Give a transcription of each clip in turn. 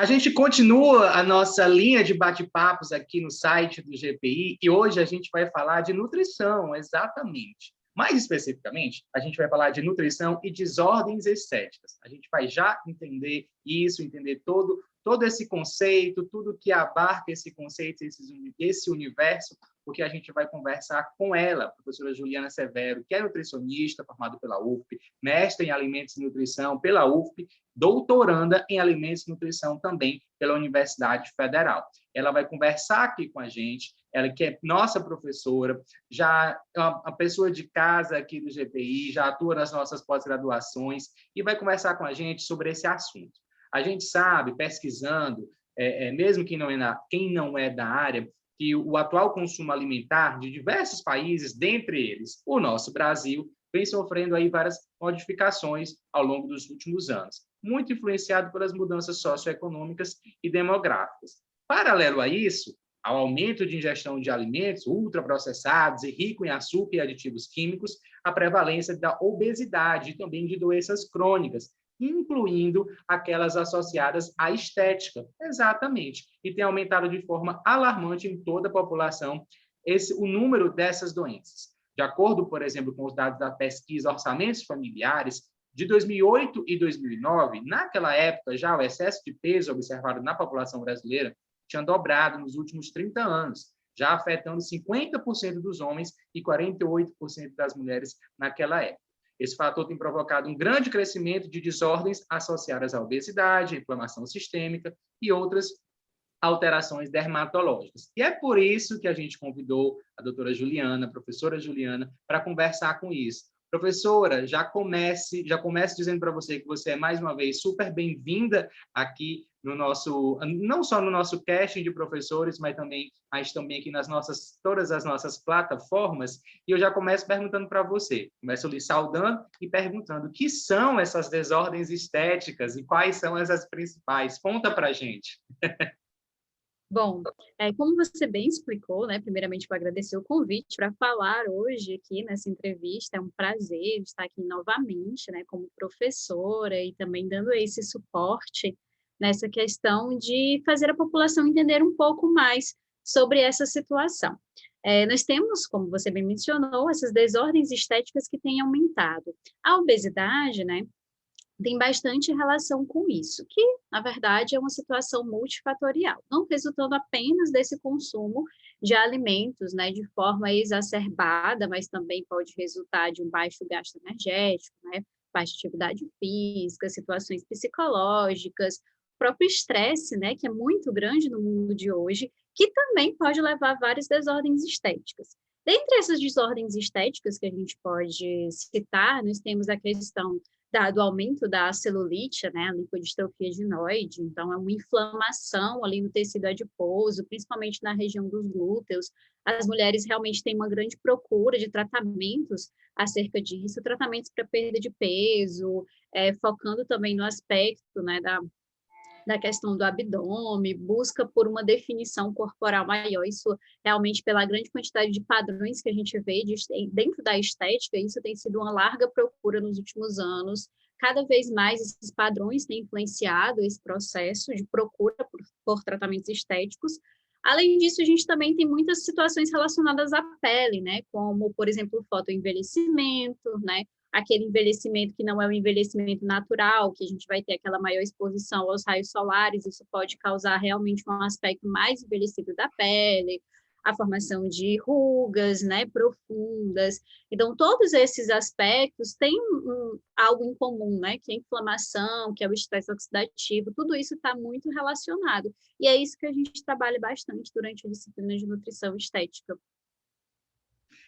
A gente continua a nossa linha de bate-papos aqui no site do GPI e hoje a gente vai falar de nutrição, exatamente. Mais especificamente, a gente vai falar de nutrição e desordens estéticas. A gente vai já entender isso, entender todo esse conceito, tudo que abarca esse conceito, esse universo, porque a gente vai conversar com ela, a professora Juliana Severo, que é nutricionista, formada pela UFP, mestre em alimentos e nutrição pela UFP, doutoranda em alimentos e nutrição também pela Universidade Federal. Ela vai conversar aqui com a gente, ela que é nossa professora, já é uma pessoa de casa aqui do GPI, já atua nas nossas pós-graduações e vai conversar com a gente sobre esse assunto. A gente sabe, pesquisando, mesmo quem não é da área, que o atual consumo alimentar de diversos países, dentre eles o nosso Brasil, vem sofrendo aí várias modificações ao longo dos últimos anos, muito influenciado pelas mudanças socioeconômicas e demográficas. Paralelo a isso, ao aumento de ingestão de alimentos ultraprocessados e ricos em açúcar e aditivos químicos, a prevalência da obesidade e também de doenças crônicas, incluindo aquelas associadas à estética. Exatamente. E tem aumentado de forma alarmante em toda a população o número dessas doenças. De acordo, por exemplo, com os dados da pesquisa Orçamentos Familiares, de 2008 e 2009, naquela época já o excesso de peso observado na população brasileira tinha dobrado nos últimos 30 anos, já afetando 50% dos homens e 48% das mulheres naquela época. Esse fator tem provocado um grande crescimento de desordens associadas à obesidade, à inflamação sistêmica e outras alterações dermatológicas. E é por isso que a gente convidou a doutora Juliana, a professora Juliana, para conversar com isso. Professora, já comece dizendo para você que você é, mais uma vez, super bem-vinda aqui no nosso, não só no nosso casting de professores, mas também aqui nas todas as nossas plataformas. E eu já começo perguntando para você, começo lhe saudando e perguntando o que são essas desordens estéticas e quais são essas principais. Conta para a gente. Bom, como você bem explicou, né, primeiramente vou agradecer o convite para falar hoje aqui nessa entrevista, é um prazer estar aqui novamente, né, como professora e também dando esse suporte nessa questão de fazer a população entender um pouco mais sobre essa situação. Nós temos, como você bem mencionou, essas desordens estéticas que têm aumentado. A obesidade, né, tem bastante relação com isso, que, na verdade, é uma situação multifatorial, não resultando apenas desse consumo de alimentos, né, de forma exacerbada, mas também pode resultar de um baixo gasto energético, né, baixa atividade física, situações psicológicas, o próprio estresse, né, que é muito grande no mundo de hoje, que também pode levar a várias desordens estéticas. Dentre essas desordens estéticas que a gente pode citar, nós temos a questão do aumento da celulite, né, a lipodistrofia etinoide, então é uma inflamação ali no tecido adiposo, principalmente na região dos glúteos. As mulheres realmente têm uma grande procura de tratamentos acerca disso, tratamentos para perda de peso, focando também no aspecto, né, da questão do abdômen, busca por uma definição corporal maior, isso realmente pela grande quantidade de padrões que a gente vê dentro da estética, isso tem sido uma larga procura nos últimos anos, cada vez mais esses padrões têm influenciado esse processo de procura por tratamentos estéticos. Além disso, a gente também tem muitas situações relacionadas à pele, né, como, por exemplo, o fotoenvelhecimento, né, aquele envelhecimento que não é um envelhecimento natural, que a gente vai ter aquela maior exposição aos raios solares, isso pode causar realmente um aspecto mais envelhecido da pele, a formação de rugas, né, profundas. Então, todos esses aspectos têm algo em comum, né, que é a inflamação, que é o estresse oxidativo, tudo isso está muito relacionado. E é isso que a gente trabalha bastante durante a disciplina de nutrição estética.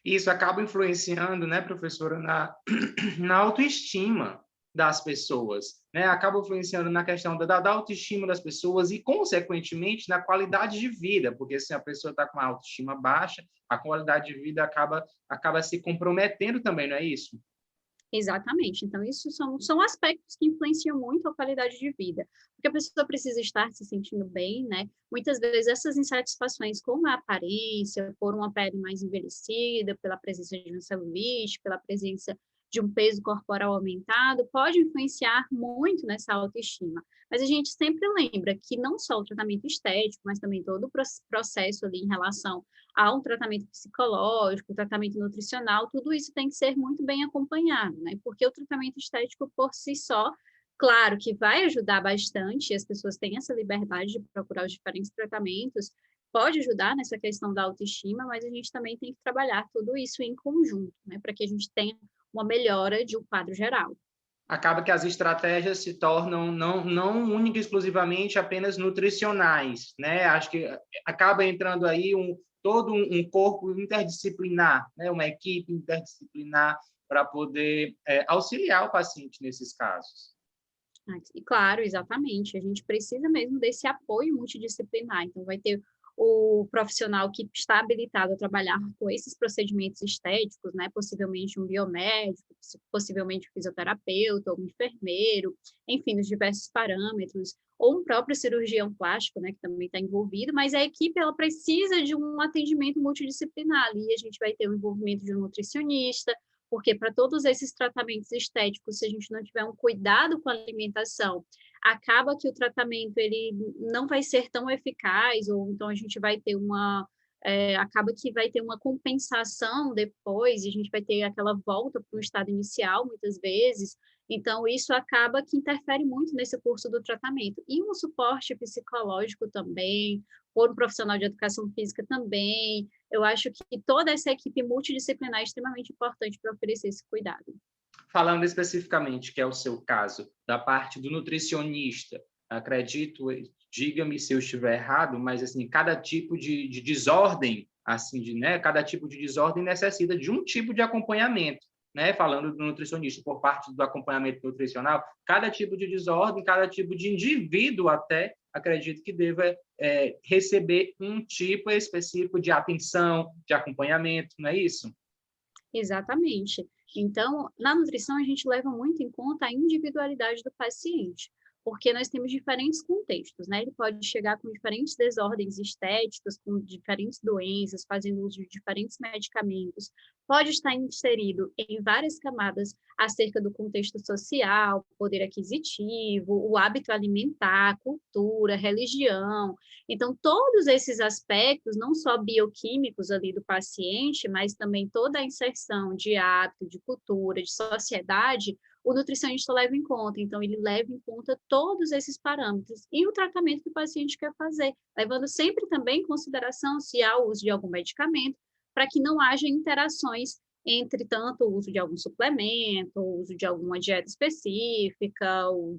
Isso acaba influenciando, né, professora, na autoestima das pessoas, né? Acaba influenciando na questão da autoestima das pessoas e, consequentemente, na qualidade de vida, porque se a pessoa está com a autoestima baixa, a qualidade de vida acaba se comprometendo também, não é isso? Exatamente. Então, isso são aspectos que influenciam muito a qualidade de vida, porque a pessoa precisa estar se sentindo bem, né? Muitas vezes essas insatisfações com a aparência, por uma pele mais envelhecida, pela presença de uma celulite, pela presença de um peso corporal aumentado, pode influenciar muito nessa autoestima. Mas a gente sempre lembra que não só o tratamento estético, mas também todo o processo ali em relação a um tratamento psicológico, tratamento nutricional, tudo isso tem que ser muito bem acompanhado, né? Porque o tratamento estético por si só, claro que vai ajudar bastante, as pessoas têm essa liberdade de procurar os diferentes tratamentos, pode ajudar nessa questão da autoestima, mas a gente também tem que trabalhar tudo isso em conjunto, né? Para que a gente tenha uma melhora de um quadro geral. Acaba que as estratégias se tornam não única e exclusivamente apenas nutricionais, né? Acho que acaba entrando aí todo um corpo interdisciplinar, né? Uma equipe interdisciplinar para poder auxiliar o paciente nesses casos. E claro, exatamente. A gente precisa mesmo desse apoio multidisciplinar. Então, vai ter o profissional que está habilitado a trabalhar com esses procedimentos estéticos, né? Possivelmente um biomédico, possivelmente um fisioterapeuta, um enfermeiro, enfim, nos diversos parâmetros, ou um próprio cirurgião plástico, né? Que também está envolvido, mas a equipe, ela precisa de um atendimento multidisciplinar. Ali a gente vai ter o envolvimento de um nutricionista, porque para todos esses tratamentos estéticos, se a gente não tiver um cuidado com a alimentação, acaba que o tratamento ele não vai ser tão eficaz, ou então a gente vai ter acaba que vai ter uma compensação depois, e a gente vai ter aquela volta para o estado inicial, muitas vezes. Então, isso acaba que interfere muito nesse curso do tratamento. E um suporte psicológico também, ou um profissional de educação física também. Eu acho que toda essa equipe multidisciplinar é extremamente importante para oferecer esse cuidado. Falando especificamente, que é o seu caso, da parte do nutricionista, acredito, diga-me se eu estiver errado, mas assim, cada tipo de desordem, assim, né, cada tipo de desordem necessita de um tipo de acompanhamento, né? Falando do nutricionista por parte do acompanhamento nutricional, cada tipo de desordem, cada tipo de indivíduo até, acredito que deva receber um tipo específico de atenção, de acompanhamento, não é isso? Exatamente. Então, na nutrição, a gente leva muito em conta a individualidade do paciente, porque nós temos diferentes contextos, né? Ele pode chegar com diferentes desordens estéticas, com diferentes doenças, fazendo uso de diferentes medicamentos, pode estar inserido em várias camadas acerca do contexto social, poder aquisitivo, o hábito alimentar, cultura, religião. Então, todos esses aspectos, não só bioquímicos ali do paciente, mas também toda a inserção de hábito, de cultura, de sociedade, o nutricionista leva em conta. Então, ele leva em conta todos esses parâmetros e o tratamento que o paciente quer fazer, levando sempre também em consideração se há o uso de algum medicamento, para que não haja interações entre tanto o uso de algum suplemento, o uso de alguma dieta específica, o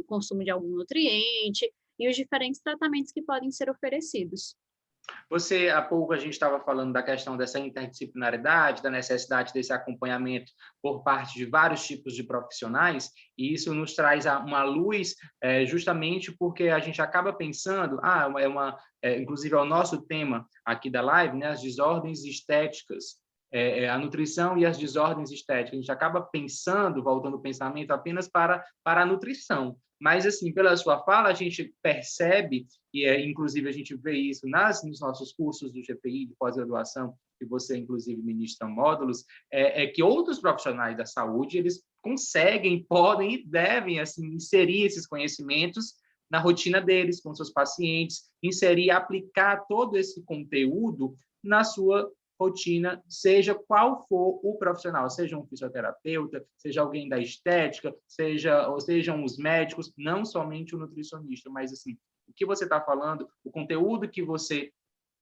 consumo de algum nutriente, e os diferentes tratamentos que podem ser oferecidos. Você, há pouco, a gente estava falando da questão dessa interdisciplinaridade, da necessidade desse acompanhamento por parte de vários tipos de profissionais, e isso nos traz uma luz, justamente porque a gente acaba pensando, inclusive é o nosso tema aqui da live, né, as desordens estéticas, a nutrição e as desordens estéticas. A gente acaba pensando, voltando o pensamento apenas para a nutrição. Mas, assim, pela sua fala, a gente percebe, e inclusive a gente vê isso nos nossos cursos do GPI, de pós-graduação, que você, inclusive, ministra módulos, que outros profissionais da saúde, eles conseguem, podem e devem, assim, inserir esses conhecimentos na rotina deles, com seus pacientes, inserir, aplicar todo esse conteúdo na sua rotina, seja qual for o profissional, seja um fisioterapeuta, seja alguém da estética, sejam os médicos, não somente o nutricionista, mas assim, o que você está falando, o conteúdo que você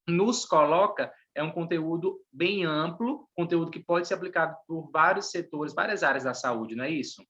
nos coloca é um conteúdo bem amplo, conteúdo que pode ser aplicado por vários setores, várias áreas da saúde, não é isso?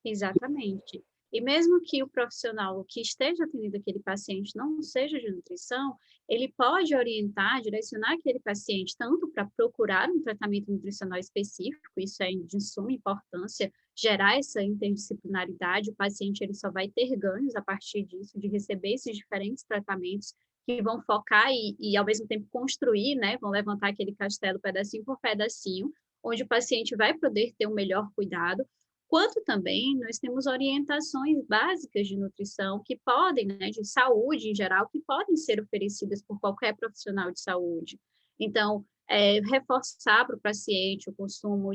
Exatamente. E mesmo que o profissional que esteja atendendo aquele paciente não seja de nutrição, ele pode orientar, direcionar aquele paciente tanto para procurar um tratamento nutricional específico, isso é de suma importância, gerar essa interdisciplinaridade, o paciente ele só vai ter ganhos a partir disso, de receber esses diferentes tratamentos que vão focar e ao mesmo tempo construir, né, vão levantar aquele castelo pedacinho por pedacinho, onde o paciente vai poder ter um melhor cuidado, quanto também nós temos orientações básicas de nutrição que podem, né, de saúde em geral, que podem ser oferecidas por qualquer profissional de saúde. Então, reforçar para o paciente o consumo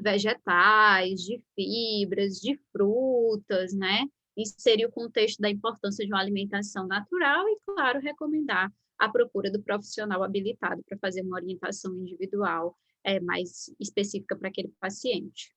vegetais, de fibras, de frutas, né? Inserir o contexto da importância de uma alimentação natural e, claro, recomendar a procura do profissional habilitado para fazer uma orientação individual mais específica para aquele paciente.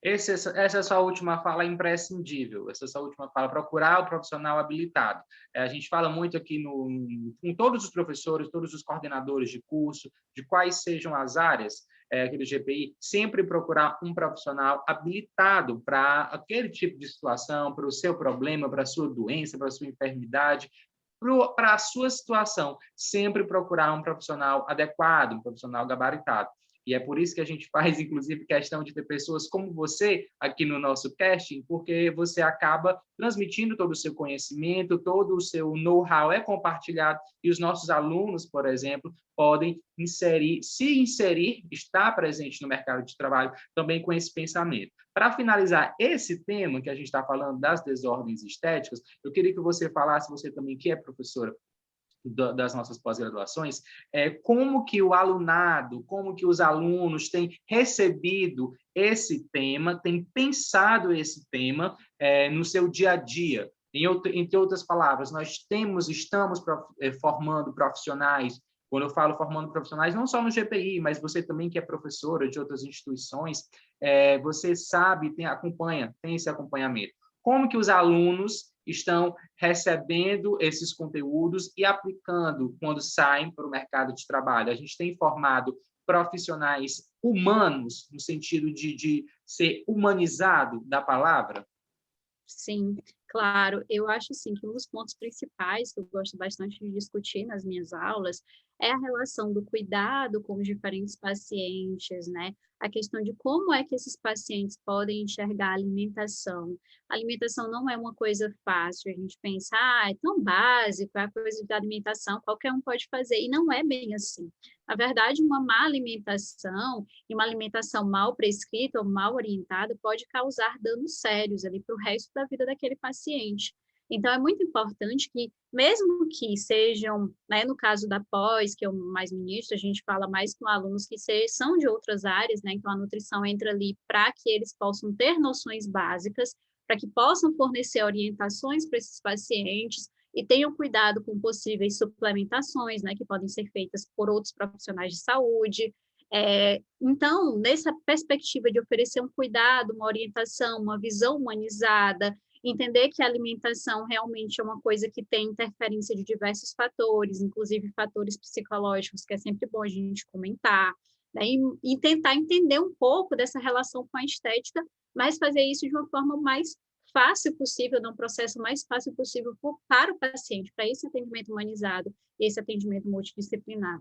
Essa sua última fala é imprescindível, essa sua última fala, procurar o profissional habilitado. A gente fala muito aqui com todos os professores, todos os coordenadores de curso, de quais sejam as áreas aqui do GPI, sempre procurar um profissional habilitado para aquele tipo de situação, para o seu problema, para a sua doença, para a sua enfermidade, para a sua situação, sempre procurar um profissional adequado, um profissional gabaritado. E é por isso que a gente faz, inclusive, questão de ter pessoas como você aqui no nosso casting, porque você acaba transmitindo todo o seu conhecimento, todo o seu know-how é compartilhado, e os nossos alunos, por exemplo, podem se inserir, estar presente no mercado de trabalho também com esse pensamento. Para finalizar esse tema que a gente está falando das desordens estéticas, eu queria que você falasse, você também que é professora das nossas pós-graduações, como que o alunado, como que os alunos têm recebido esse tema, têm pensado esse tema no seu dia a dia. Entre outras palavras, nós estamos formando profissionais. Quando eu falo formando profissionais, não só no GPI, mas você também que é professora de outras instituições, você sabe, tem esse acompanhamento. Como que os alunos estão recebendo esses conteúdos e aplicando quando saem para o mercado de trabalho? A gente tem formado profissionais humanos, no sentido de ser humanizado da palavra? Sim, claro. Eu acho assim que um dos pontos principais que eu gosto bastante de discutir nas minhas aulas é a relação do cuidado com os diferentes pacientes, né? A questão de como é que esses pacientes podem enxergar a alimentação. A alimentação não é uma coisa fácil, a gente pensa, é tão básico, é a coisa da alimentação, qualquer um pode fazer, e não é bem assim. Na verdade, uma má alimentação e uma alimentação mal prescrita ou mal orientada pode causar danos sérios ali para o resto da vida daquele paciente. Então, é muito importante que, mesmo que sejam, né, no caso da pós, que eu mais ministro, a gente fala mais com alunos que são de outras áreas, né, então a nutrição entra ali para que eles possam ter noções básicas, para que possam fornecer orientações para esses pacientes, e tenham cuidado com possíveis suplementações, né, que podem ser feitas por outros profissionais de saúde. Então, nessa perspectiva de oferecer um cuidado, uma orientação, uma visão humanizada, entender que a alimentação realmente é uma coisa que tem interferência de diversos fatores, inclusive fatores psicológicos, que é sempre bom a gente comentar, né, e tentar entender um pouco dessa relação com a estética, mas fazer isso de uma forma mais fácil possível, num processo mais fácil possível para o paciente, para esse atendimento humanizado e esse atendimento multidisciplinar.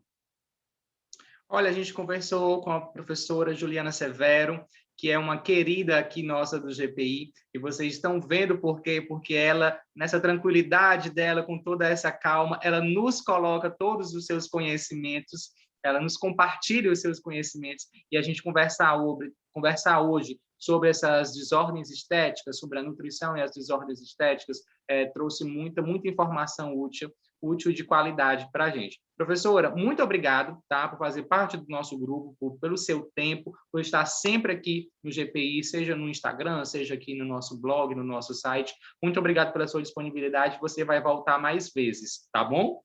Olha, a gente conversou com a professora Juliana Severo, que é uma querida aqui nossa do GPI, e vocês estão vendo por quê? Porque ela, nessa tranquilidade dela, com toda essa calma, ela nos coloca todos os seus conhecimentos, ela nos compartilha os seus conhecimentos, e a gente conversar hoje sobre essas desordens estéticas, sobre a nutrição e as desordens estéticas, trouxe muita informação útil de qualidade para a gente. Professora, muito obrigado, tá, por fazer parte do nosso grupo, pelo seu tempo, por estar sempre aqui no GPI, seja no Instagram, seja aqui no nosso blog, no nosso site. Muito obrigado pela sua disponibilidade. Você vai voltar mais vezes, tá bom?